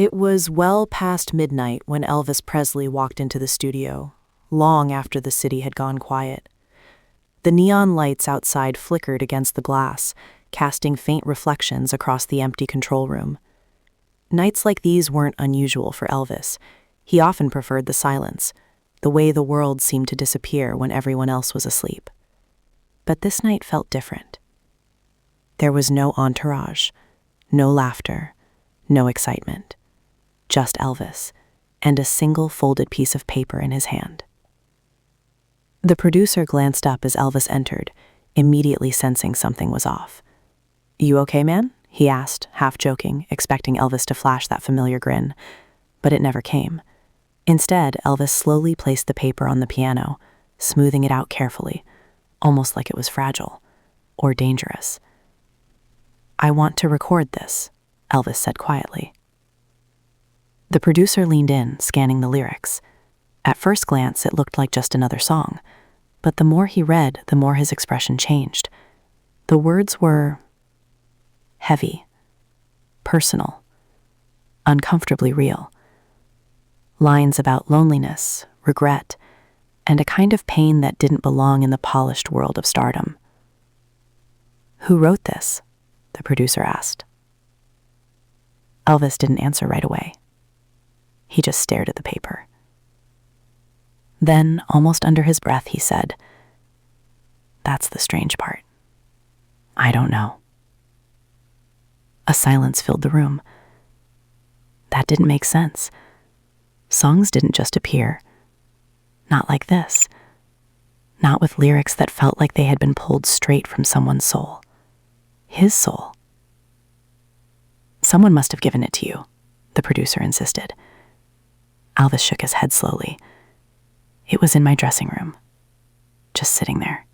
It was well past midnight when Elvis Presley walked into the studio, long after the city had gone quiet. The neon lights outside flickered against the glass, casting faint reflections across the empty control room. Nights like these weren't unusual for Elvis. He often preferred the silence, the way the world seemed to disappear when everyone else was asleep. But this night felt different. There was no entourage, no laughter, no excitement. Just Elvis, and a single folded piece of paper in his hand. The producer glanced up as Elvis entered, immediately sensing something was off. "You okay, man?" he asked, half joking, expecting Elvis to flash that familiar grin. But it never came. Instead, Elvis slowly placed the paper on the piano, smoothing it out carefully, almost like it was fragile or dangerous. "I want to record this," Elvis said quietly. The producer leaned in, scanning the lyrics. At first glance, it looked like just another song, but the more he read, the more his expression changed. The words were heavy, personal, uncomfortably real. Lines about loneliness, regret, and a kind of pain that didn't belong in the polished world of stardom. "Who wrote this?" the producer asked. Elvis didn't answer right away. He just stared at the paper. Then, almost under his breath, he said, "That's the strange part. I don't know." A silence filled the room. That didn't make sense. Songs didn't just appear. Not like this. Not with lyrics that felt like they had been pulled straight from someone's soul. His soul. "Someone must have given it to you," the producer insisted. Elvis shook his head slowly. "It was in my dressing room, just sitting there."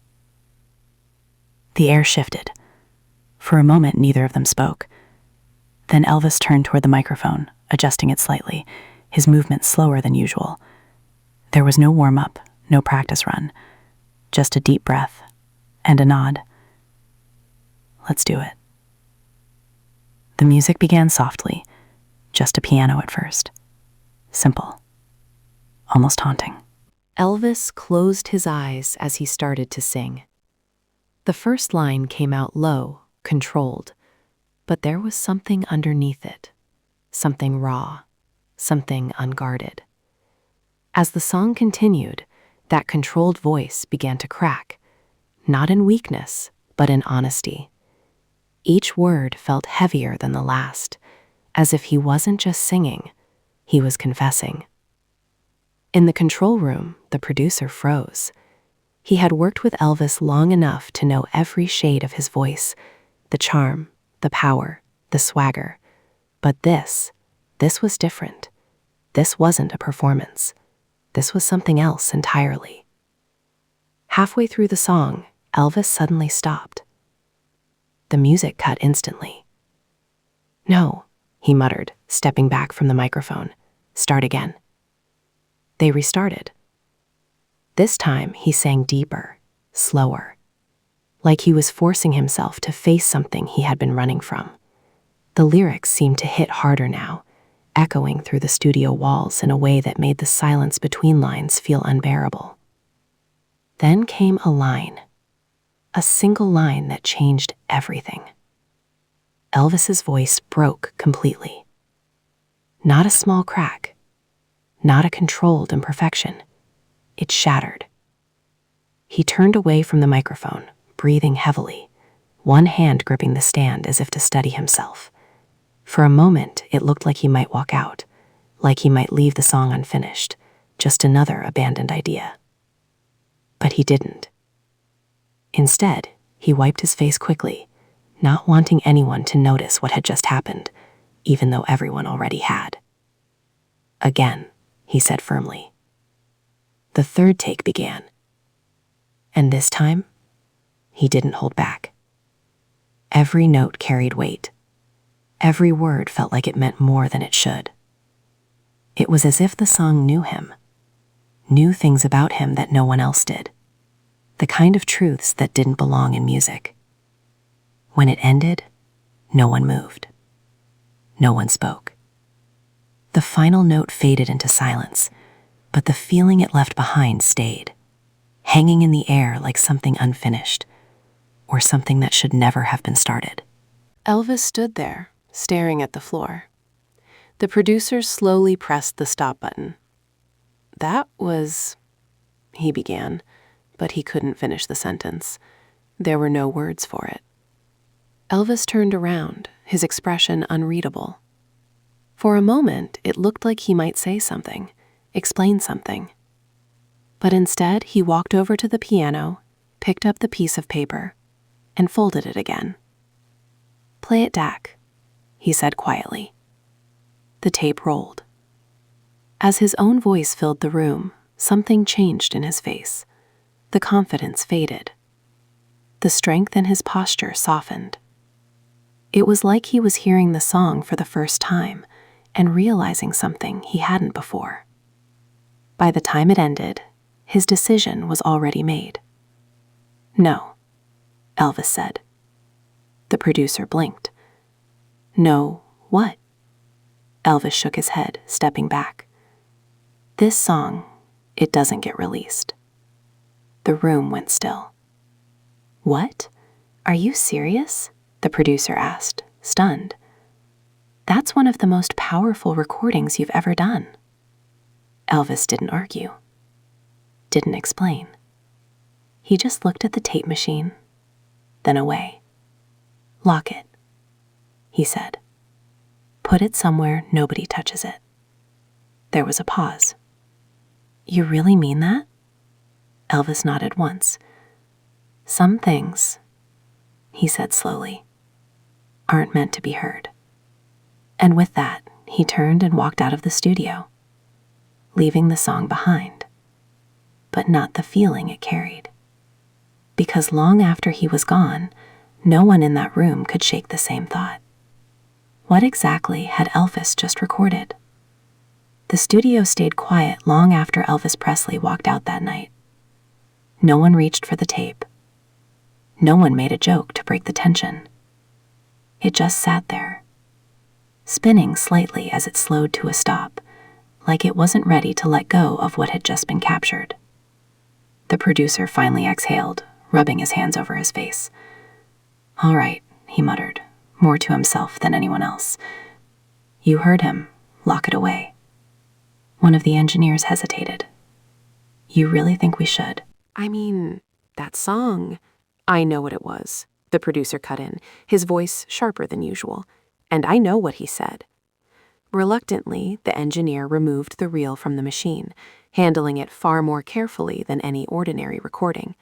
The air shifted. For a moment, neither of them spoke. Then Elvis turned toward the microphone, adjusting it slightly, his movement slower than usual. There was no warm-up, no practice run, just a deep breath and a nod. "Let's do it." The music began softly, just a piano at first. Simple, almost haunting. Elvis closed his eyes as he started to sing. The first line came out low, controlled, but there was something underneath it, something raw, something unguarded. As the song continued, that controlled voice began to crack, not in weakness, but in honesty. Each word felt heavier than the last, as if he wasn't just singing, he was confessing. In the control room, the producer froze. He had worked with Elvis long enough to know every shade of his voice, the charm, the power, the swagger. But this was different. This wasn't a performance. This was something else entirely. Halfway through the song, Elvis suddenly stopped. The music cut instantly. "No," he muttered, stepping back from the microphone. "Start again." They restarted. This time, he sang deeper, slower, like he was forcing himself to face something he had been running from. The lyrics seemed to hit harder now, echoing through the studio walls in a way that made the silence between lines feel unbearable. Then came a line, a single line that changed everything. Elvis's voice broke completely. Not a small crack, not a controlled imperfection. It shattered. He turned away from the microphone, breathing heavily, one hand gripping the stand as if to steady himself. For a moment, it looked like he might walk out, like he might leave the song unfinished, just another abandoned idea. But he didn't. Instead, he wiped his face quickly, not wanting anyone to notice what had just happened, even though everyone already had. "Again," he said firmly. The third take began. And this time, he didn't hold back. Every note carried weight. Every word felt like it meant more than it should. It was as if the song knew him, knew things about him that no one else did, the kind of truths that didn't belong in music. When it ended, no one moved. No one spoke. The final note faded into silence, but the feeling it left behind stayed, hanging in the air like something unfinished, or something that should never have been started. Elvis stood there, staring at the floor. The producer slowly pressed the stop button. "That was," he began, but he couldn't finish the sentence. There were no words for it. Elvis turned around, his expression unreadable. For a moment, it looked like he might say something, explain something. But instead, he walked over to the piano, picked up the piece of paper, and folded it again. "Play it, Dak," he said quietly. The tape rolled. As his own voice filled the room, something changed in his face. The confidence faded. The strength in his posture softened. It was like he was hearing the song for the first time and realizing something he hadn't before. By the time it ended, his decision was already made. "No," Elvis said. The producer blinked. "No, what?" Elvis shook his head, stepping back. "This song, it doesn't get released." The room went still. "What? Are you serious?" the producer asked, stunned. "That's one of the most powerful recordings you've ever done." Elvis didn't argue, didn't explain. He just looked at the tape machine, then away. "Lock it," he said. "Put it somewhere nobody touches it." There was a pause. "You really mean that?" Elvis nodded once. "Some things," he said slowly, "aren't meant to be heard." And with that, he turned and walked out of the studio, leaving the song behind, but not the feeling it carried. Because long after he was gone, no one in that room could shake the same thought. What exactly had Elvis just recorded? The studio stayed quiet long after Elvis Presley walked out that night. No one reached for the tape. No one made a joke to break the tension. It just sat there, spinning slightly as it slowed to a stop, like it wasn't ready to let go of what had just been captured. The producer finally exhaled, rubbing his hands over his face. "All right," he muttered, more to himself than anyone else. "You heard him. Lock it away." One of the engineers hesitated. "You really think we should?" "I mean, that song." "I know what it was," the producer cut in, his voice sharper than usual. "And I know what he said." Reluctantly, the engineer removed the reel from the machine, handling it far more carefully than any ordinary recording.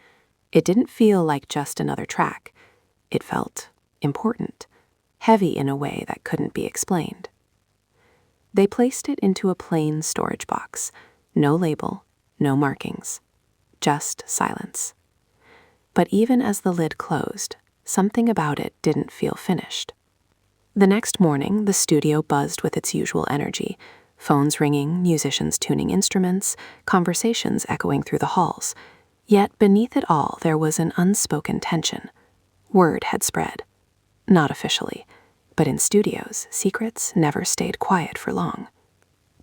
It didn't feel like just another track. It felt important, heavy in a way that couldn't be explained. They placed it into a plain storage box. No label, no markings, just silence. But even as the lid closed, something about it didn't feel finished. The next morning, the studio buzzed with its usual energy, phones ringing, musicians tuning instruments, conversations echoing through the halls. Yet beneath it all, there was an unspoken tension. Word had spread. Not officially, but in studios, secrets never stayed quiet for long.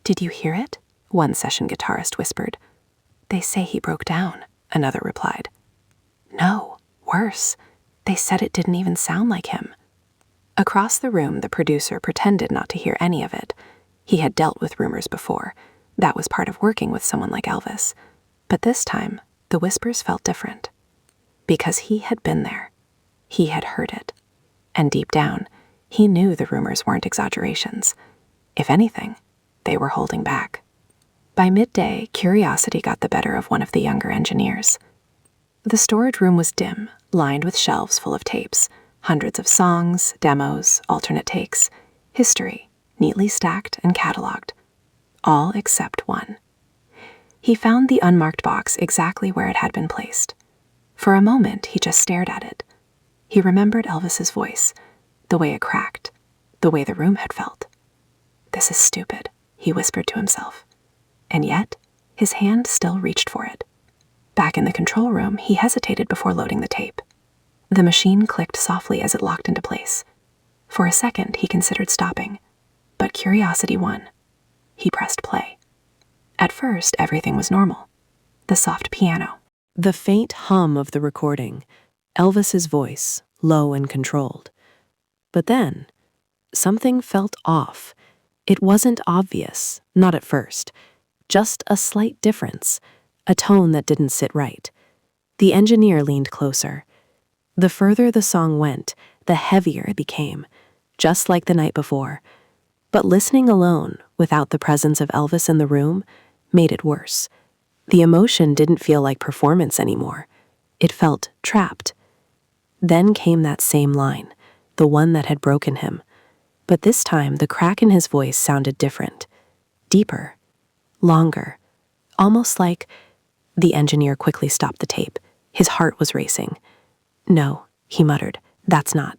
"Did you hear it?" one session guitarist whispered. "They say he broke down," another replied. "No, worse. They said it didn't even sound like him." Across the room, the producer pretended not to hear any of it. He had dealt with rumors before. That was part of working with someone like Elvis. But this time, the whispers felt different. Because he had been there. He had heard it. And deep down, he knew the rumors weren't exaggerations. If anything, they were holding back. By midday, curiosity got the better of one of the younger engineers. The storage room was dim, lined with shelves full of tapes. Hundreds of songs, demos, alternate takes, history, neatly stacked and cataloged. All except one. He found the unmarked box exactly where it had been placed. For a moment, he just stared at it. He remembered Elvis's voice, the way it cracked, the way the room had felt. "This is stupid," he whispered to himself. And yet, his hand still reached for it. Back in the control room, he hesitated before loading the tape. The machine clicked softly as it locked into place. For a second, he considered stopping, but curiosity won. He pressed play. At first, everything was normal. The soft piano. The faint hum of the recording, Elvis's voice, low and controlled. But then, something felt off. It wasn't obvious, not at first. Just a slight difference, a tone that didn't sit right. The engineer leaned closer. The further the song went, the heavier it became, just like the night before. But listening alone, without the presence of Elvis in the room, made it worse. The emotion didn't feel like performance anymore. It felt trapped. Then came that same line, the one that had broken him. But this time, the crack in his voice sounded different. Deeper. Longer. Almost like... The engineer quickly stopped the tape. His heart was racing. "No," he muttered. That's not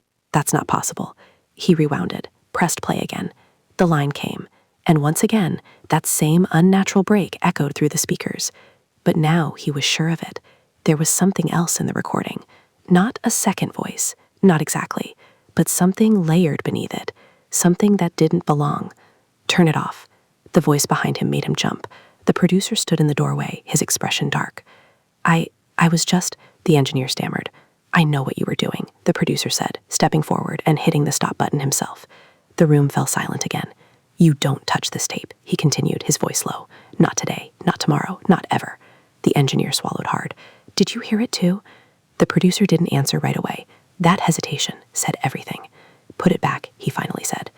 possible." He rewound it, pressed play again. The line came, and once again, that same unnatural break echoed through the speakers. But now he was sure of it. There was something else in the recording. Not a second voice, not exactly, but something layered beneath it, something that didn't belong. "Turn it off." The voice behind him made him jump. The producer stood in the doorway, his expression dark. I was just," the engineer stammered. "I know what you were doing," the producer said, stepping forward and hitting the stop button himself. The room fell silent again. "You don't touch this tape," he continued, his voice low. "Not today, not tomorrow, not ever." The engineer swallowed hard. "Did you hear it too?" The producer didn't answer right away. That hesitation said everything. "Put it back," he finally said.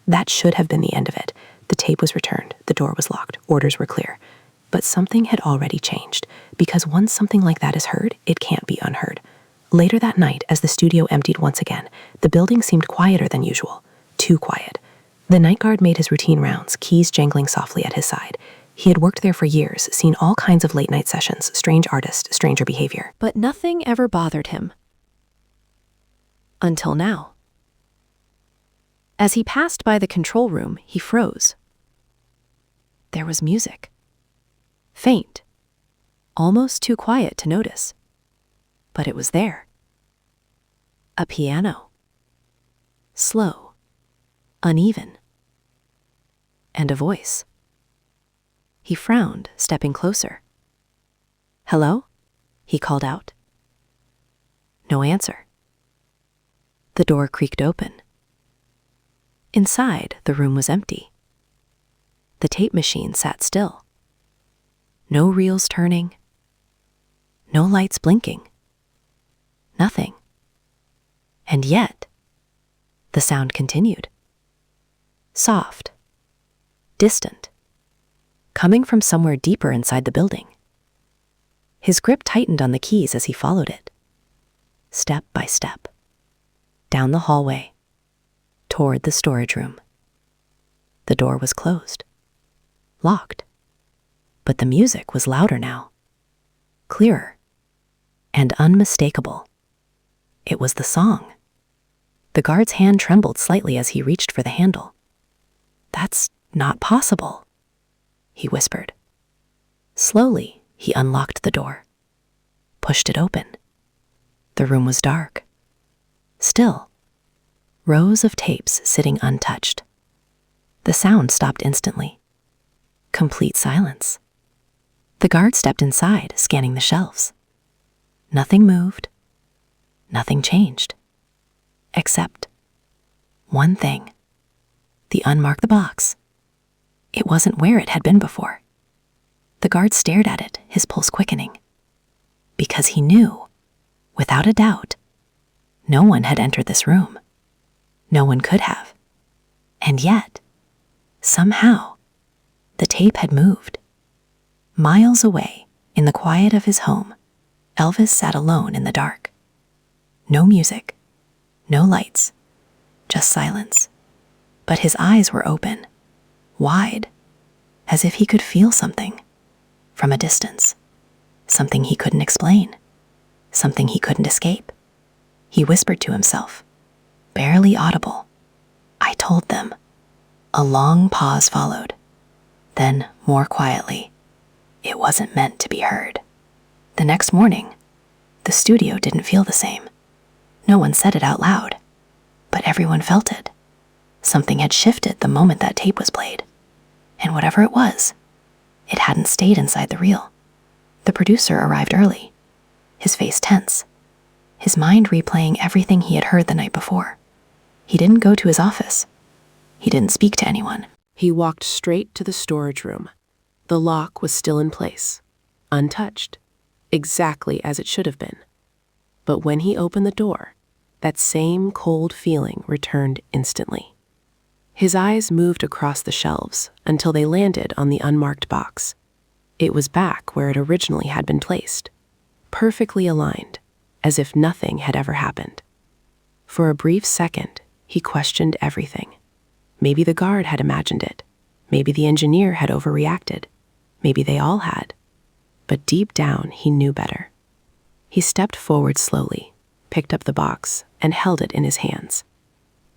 That should have been the end of it. The tape was returned, the door was locked, orders were clear. But something had already changed, because once something like that is heard, it can't be unheard. Later that night, as the studio emptied once again, the building seemed quieter than usual. Too quiet. The night guard made his routine rounds, keys jangling softly at his side. He had worked there for years, seen all kinds of late-night sessions, strange artists, stranger behavior. But nothing ever bothered him. Until now. As he passed by the control room, he froze. There was music. Faint. Almost too quiet to notice. But it was there. A piano. Slow. Uneven. And a voice. He frowned, stepping closer. "Hello?" he called out. No answer. The door creaked open. Inside, the room was empty. The tape machine sat still. No reels turning. No lights blinking. Nothing. And yet, the sound continued. Soft. Distant. Coming from somewhere deeper inside the building. His grip tightened on the keys as he followed it. Step by step. Down the hallway. Toward the storage room. The door was closed. Locked. But the music was louder now. Clearer. And unmistakable. It was the song. The guard's hand trembled slightly as he reached for the handle. "That's not possible," he whispered. Slowly, he unlocked the door. Pushed it open. The room was dark. Still. Rows of tapes sitting untouched. The sound stopped instantly. Complete silence. The guard stepped inside, scanning the shelves. Nothing moved. Nothing changed. Except one thing. The unmarked box. It wasn't where it had been before. The guard stared at it, his pulse quickening. Because he knew, without a doubt, no one had entered this room. No one could have. And yet, somehow, the tape had moved. Miles away, in the quiet of his home, Elvis sat alone in the dark. No music, no lights, just silence. But his eyes were open, wide, as if he could feel something from a distance. Something he couldn't explain, something he couldn't escape. He whispered to himself, barely audible, "I told them." A long pause followed. Then, more quietly, "It wasn't meant to be heard." The next morning, the studio didn't feel the same. No one said it out loud, but everyone felt it. Something had shifted the moment that tape was played. And whatever it was, it hadn't stayed inside the reel. The producer arrived early, his face tense, his mind replaying everything he had heard the night before. He didn't go to his office. He didn't speak to anyone. He walked straight to the storage room. The lock was still in place, untouched, exactly as it should have been. But when he opened the door, that same cold feeling returned instantly. His eyes moved across the shelves until they landed on the unmarked box. It was back where it originally had been placed, perfectly aligned, as if nothing had ever happened. For a brief second, he questioned everything. Maybe the guard had imagined it. Maybe the engineer had overreacted. Maybe they all had. But deep down, he knew better. He stepped forward slowly, picked up the box, and held it in his hands.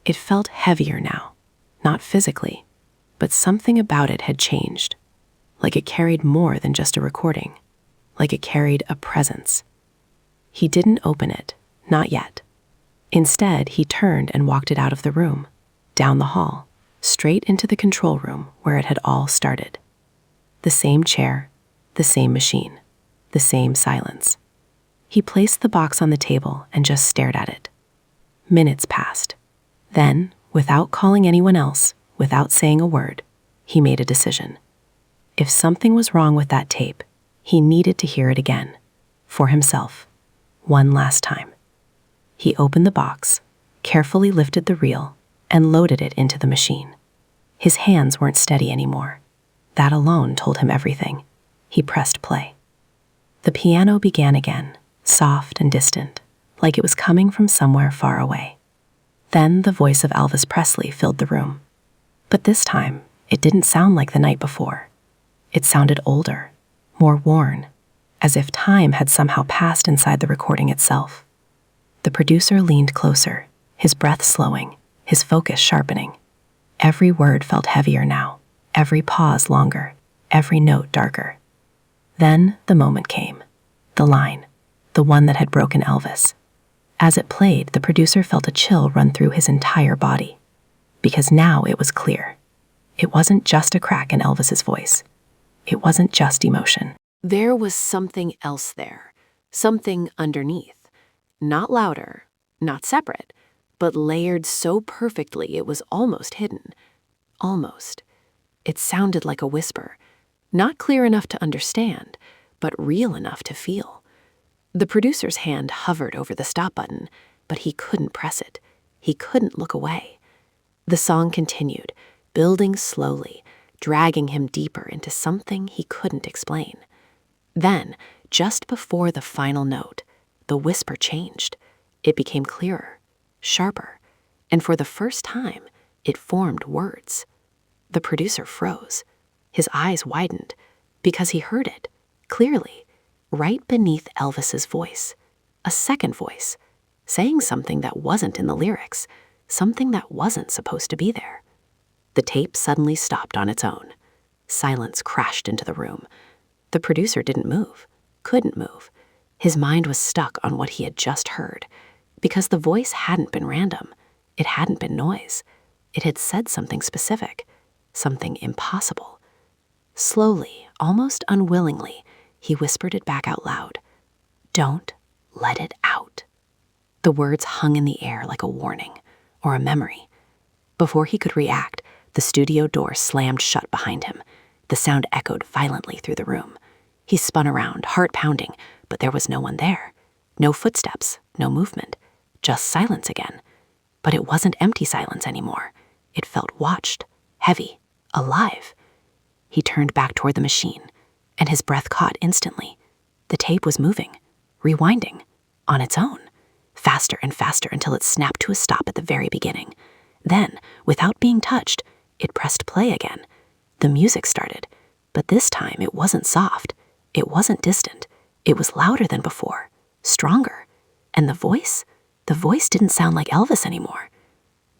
It felt heavier now, not physically, but something about it had changed, like it carried more than just a recording, like it carried a presence. He didn't open it, not yet. Instead, he turned and walked it out of the room, down the hall, straight into the control room where it had all started. The same chair, the same machine, the same silence. He placed the box on the table and just stared at it. Minutes passed. Then, without calling anyone else, without saying a word, he made a decision. If something was wrong with that tape, he needed to hear it again, for himself, one last time. He opened the box, carefully lifted the reel, and loaded it into the machine. His hands weren't steady anymore. That alone told him everything. He pressed play. The piano began again, soft and distant, like it was coming from somewhere far away. Then the voice of Elvis Presley filled the room. But this time, it didn't sound like the night before. It sounded older, more worn, as if time had somehow passed inside the recording itself. The producer leaned closer, his breath slowing, his focus sharpening. Every word felt heavier now, every pause longer, every note darker. Then the moment came, the line, the one that had broken Elvis. As it played, the producer felt a chill run through his entire body, because now it was clear. It wasn't just a crack in Elvis's voice. It wasn't just emotion. There was something else there, something underneath. Not louder, not separate, but layered so perfectly it was almost hidden. Almost. It sounded like a whisper, not clear enough to understand, but real enough to feel. The producer's hand hovered over the stop button, but he couldn't press it. He couldn't look away. The song continued, building slowly, dragging him deeper into something he couldn't explain. Then, just before the final note, the whisper changed. It became clearer, sharper, and for the first time, it formed words. The producer froze. His eyes widened, because he heard it, clearly, right beneath Elvis's voice. A second voice, saying something that wasn't in the lyrics, something that wasn't supposed to be there. The tape suddenly stopped on its own. Silence crashed into the room. The producer didn't move, couldn't move. His mind was stuck on what he had just heard, because the voice hadn't been random. It hadn't been noise. It had said something specific, something impossible. Slowly, almost unwillingly, he whispered it back out loud. "Don't let it out." The words hung in the air like a warning, or a memory. Before he could react, the studio door slammed shut behind him. The sound echoed violently through the room. He spun around, heart pounding, but there was no one there. No footsteps, no movement, just silence again. But it wasn't empty silence anymore. It felt watched, heavy, alive. He turned back toward the machine, and his breath caught instantly. The tape was moving, rewinding, on its own, faster and faster until it snapped to a stop at the very beginning. Then, without being touched, it pressed play again. The music started, but this time it wasn't soft. It wasn't distant. It was louder than before, stronger. And the voice didn't sound like Elvis anymore.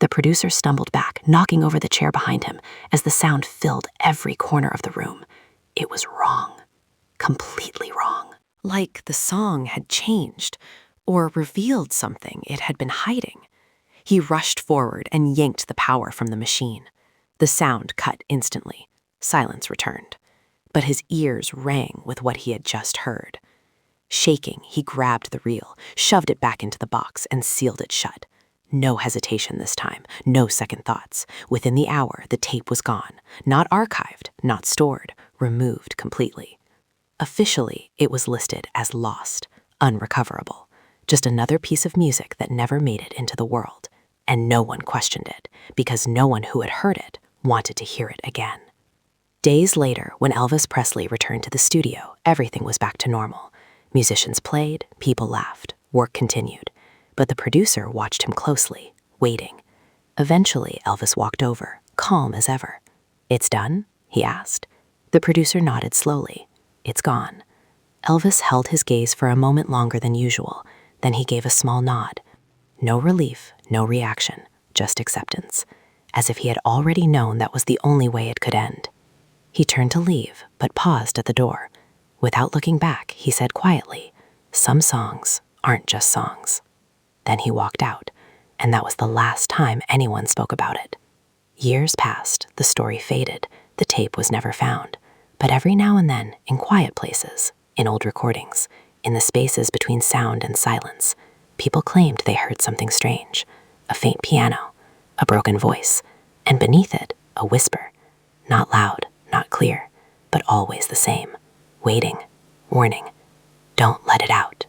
The producer stumbled back, knocking over the chair behind him as the sound filled every corner of the room. It was wrong, completely wrong. Like the song had changed or revealed something it had been hiding. He rushed forward and yanked the power from the machine. The sound cut instantly. Silence returned, but his ears rang with what he had just heard. Shaking, he grabbed the reel, shoved it back into the box, and sealed it shut. No hesitation this time, no second thoughts. Within the hour, the tape was gone. Not archived, not stored, removed completely. Officially, it was listed as lost, unrecoverable. Just another piece of music that never made it into the world. And no one questioned it, because no one who had heard it wanted to hear it again. Days later, when Elvis Presley returned to the studio, everything was back to normal. Musicians played, people laughed, work continued. But the producer watched him closely, waiting. Eventually, Elvis walked over, calm as ever. "It's done?" he asked. The producer nodded slowly. "It's gone." Elvis held his gaze for a moment longer than usual. Then he gave a small nod. No relief, no reaction, just acceptance, as if he had already known that was the only way it could end. He turned to leave, but paused at the door. Without looking back, he said quietly, "Some songs aren't just songs." Then he walked out, and that was the last time anyone spoke about it. Years passed, the story faded, the tape was never found. But every now and then, in quiet places, in old recordings, in the spaces between sound and silence, people claimed they heard something strange, a faint piano, a broken voice, and beneath it, a whisper, not loud, not clear, but always the same, waiting, warning, don't let it out.